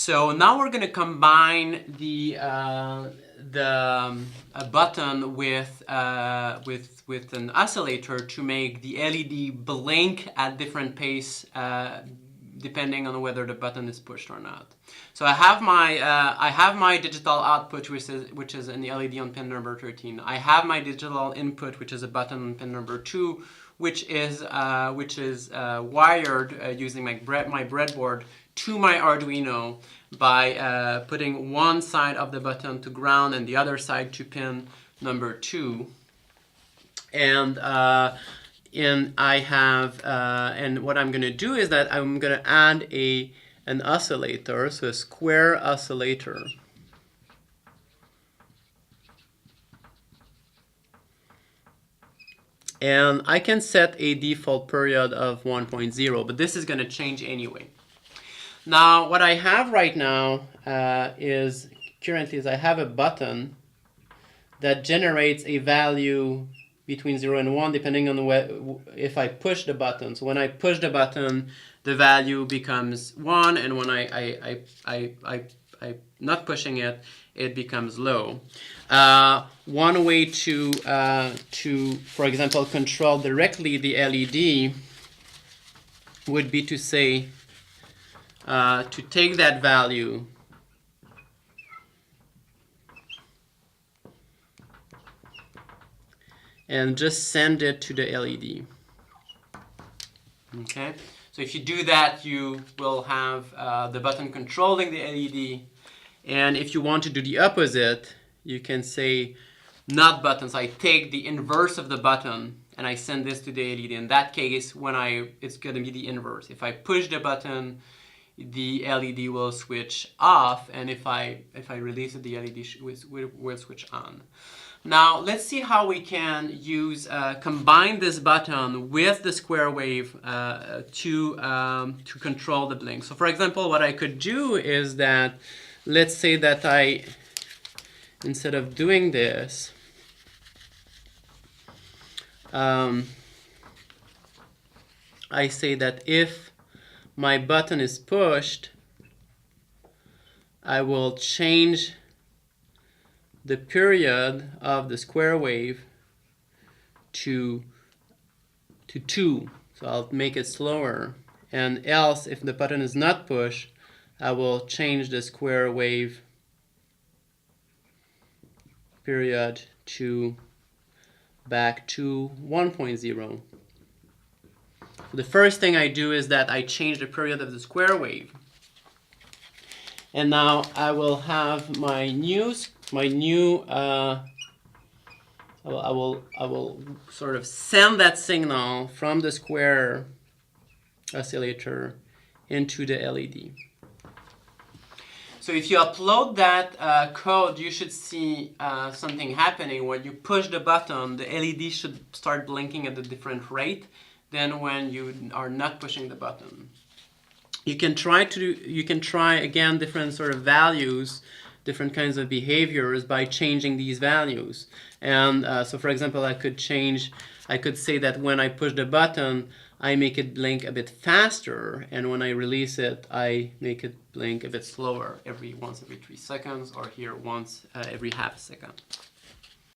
So now we're going to combine the button with an oscillator to make the LED blink at different pace depending on whether the button is pushed or not. So I have my digital output, which is an LED on pin number 13. I have my digital input, which is a button on pin number 2, which is wired using my breadboard to my Arduino by putting one side of the button to ground and the other side to pin number 2. And I have and what I'm going to do is that I'm going to add an oscillator, so a square oscillator. And I can set a default period of 1.0, but this is going to change anyway. Now, what I have right now is I have a button that generates a value between 0 and 1 depending on if I push the button. So when I push the button, the value becomes 1, and when I'm not pushing it, it becomes low. One way to, for example, control directly the LED would be to say, to take that value and just send it to the LED. Okay, so if you do that, you will have the button controlling the LED. And if you want to do the opposite, you can say not buttons. I take the inverse of the button and I send this to the LED. In that case, it's going to be the inverse. If I push the button, the LED will switch off, and if I release it, the LED will switch on. Now let's see how we can combine this button with the square wave to control the blink. So for example, what I could do is that, let's say that instead of doing this, I say that if my button is pushed, I will change the period of the square wave to 2. So I'll make it slower. And else, if the button is not pushed, I will change the square wave period back to 1.0. The first thing I do is that I change the period of the square wave. And now I will have I will sort of send that signal from the square oscillator into the LED. So if you upload that code, you should see something happening. When you push the button, the LED should start blinking at a different rate than when you are not pushing the button. You can try again different sort of values, different kinds of behaviors by changing these values. And so for example, I could say that when I push the button, I make it blink a bit faster, and when I release it, I make it blink a bit slower, once every 3 seconds, or here once every half a second.